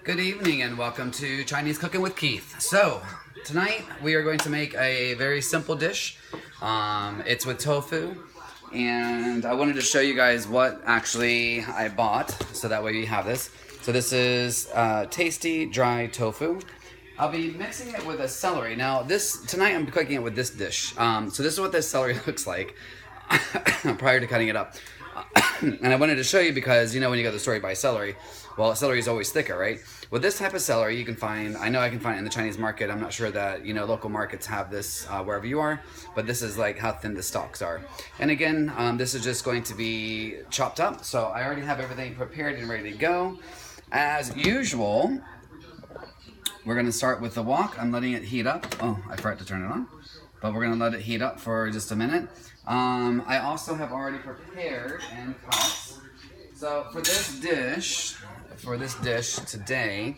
Good evening and welcome to Chinese Cooking with Keith. So, tonight we are going to make a very simple dish. It's with tofu, and I wanted to show you guys what actually I bought, so that way you have this. So this is tasty dry tofu. I'll be mixing it with a celery. Now tonight I'm cooking it with this dish. So this is what this celery looks like prior to cutting it up. And I wanted to show you because, you know, when you go to the store you buy celery, well, celery is always thicker, right? With this type of celery, you can find, I know I can find it in the Chinese market. I'm not sure that, you know, local markets have this wherever you are, but this is like how thin the stalks are. And again, this is just going to be chopped up. So I already have everything prepared and ready to go. As usual, we're going to start with the wok. I'm letting it heat up. Oh, I forgot to turn it on. But we're going to let it heat up for just a minute. I also have already prepared and cut. So for this dish today,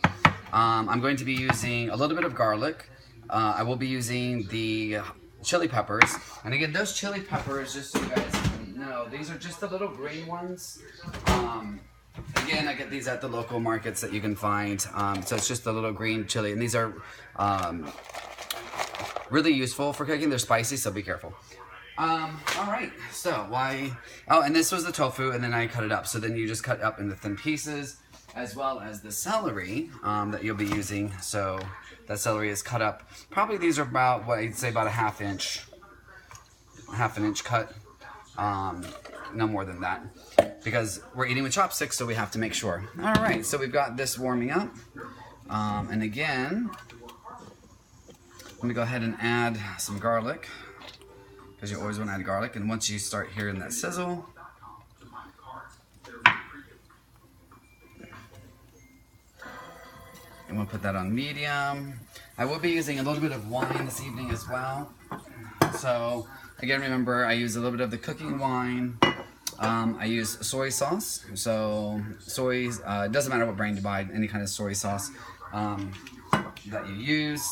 I'm going to be using a little bit of garlic. I will be using the chili peppers. And again, those chili peppers, just so you guys know, these are just the little green ones. Again, I get these at the local markets that you can find. So it's just the little green chili. And these are really useful for cooking. They're spicy, so be careful. Alright, so and this was the tofu, and then I cut it up. So then you just cut it up into thin pieces, as well as the celery that you'll be using. So that celery is cut up. Probably these are about, what I'd say, about a half an inch cut. No more than that, because we're eating with chopsticks, so we have to make sure. Alright, so we've got this warming up. And again, let me go ahead and add some garlic, because you always want to add garlic. And once you start hearing that sizzle, and we'll put that on medium. I will be using a little bit of wine this evening as well. So again, remember, I use a little bit of the cooking wine. I use soy sauce. So soy, it doesn't matter what brand you buy, any kind of soy sauce that you use.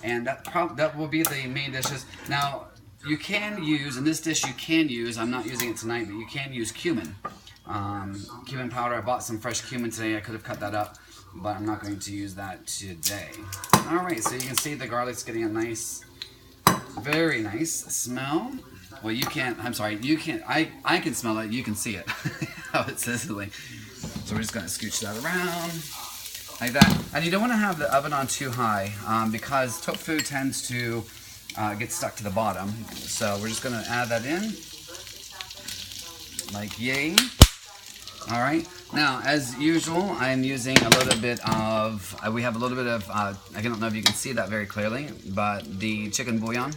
And that will be the main dishes. Now, you can use, in this dish you can use, I'm not using it tonight, but you can use cumin. Cumin powder. I bought some fresh cumin today. I could have cut that up, but I'm not going to use that today. Alright, so you can see the garlic's getting a nice, very nice smell. Well, you can't, I'm sorry, you can't, I can smell it, you can see it, how it's sizzling. So we're just going to scooch that around, like that. And you don't want to have the oven on too high, because tofu tends to get stuck to the bottom. So we're just going to add that in, like yay. Alright, now as usual, I'm using a little bit of, we have a little bit of, I don't know if you can see that very clearly, but the chicken bouillon,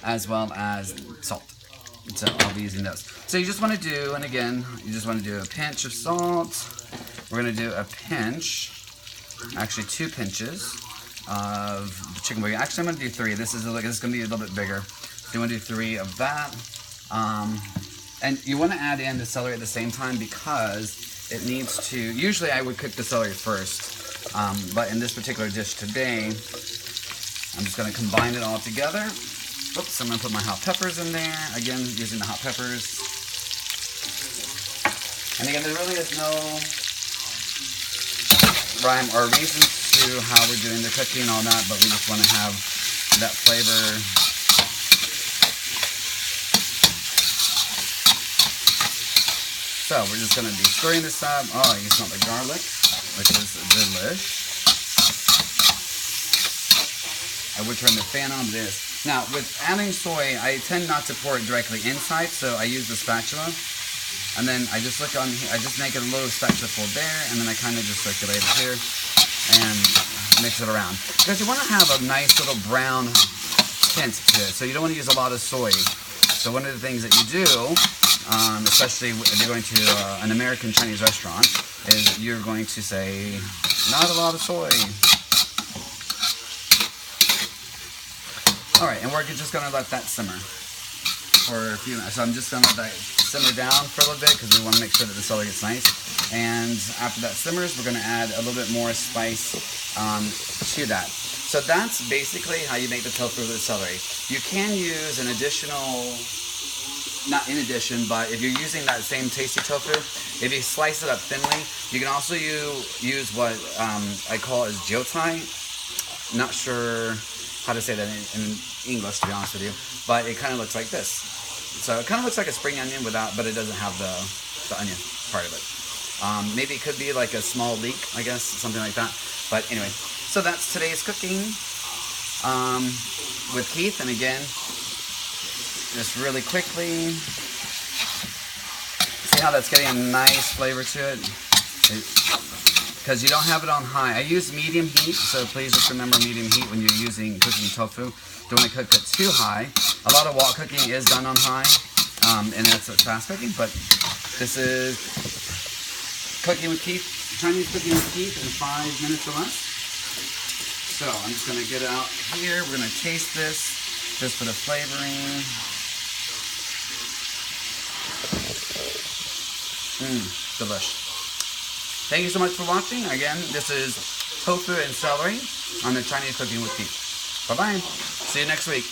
as well as salt. So I'll be using those. So you just want to do, and again, you just want to do a pinch of salt. We're going to do a pinch, actually 2 pinches of the chicken bouillon. Actually, I'm going to do 3. This is going to be a little bit bigger. So you want to do 3 of that. And you want to add in the celery at the same time, because it needs to, usually I would cook the celery first, but in this particular dish today, I'm just going to combine it all together. Oops, I'm going to put my hot peppers in there, again using the hot peppers. And again, there really is no rhyme or reason to how we're doing the cooking and all that, but we just want to have that flavor. So we're just going to be stirring this up. Oh, you smell the garlic, which is delish. I would turn the fan on, but it is. Now, with adding soy, I tend not to pour it directly inside, so I use the spatula. And then I just look on here, I just make it a little spatula full there, and then I kind of just circulate it here and mix it around. Because you want to have a nice little brown tint to it, so you don't want to use a lot of soy. So one of the things that you do, especially if you're going to an American Chinese restaurant, is you're going to say, not a lot of soy. Alright, and we're just going to let that simmer for a few minutes. So I'm just going to let that simmer down for a little bit, because we want to make sure that the celery gets nice. And after that simmers, we're going to add a little bit more spice to that. So that's basically how you make the tofu with the celery. You can use an additional not in addition, but if you're using that same tasty tofu, if you slice it up thinly, you can also use what I call as jiutai. Not sure how to say that in English, to be honest with you, but it kind of looks like this. So it kind of looks like a spring onion without, but it doesn't have the onion part of it. Maybe it could be like a small leek, I guess, something like that. But anyway, so that's today's cooking with Keith. And again, just really quickly, see how that's getting a nice flavor to it? Because you don't have it on high. I use medium heat, so please just remember medium heat when you're cooking tofu. Don't want to cook it too high. A lot of wok cooking is done on high, and that's fast cooking, but this is Cooking with Keith, Chinese Cooking with Keith in 5 minutes or less. So I'm just going to get it out here. We're going to taste this just for the flavoring. Delish. Thank you so much for watching. Again, this is tofu and celery on the Chinese Cooking with Keith. Bye-bye. See you next week.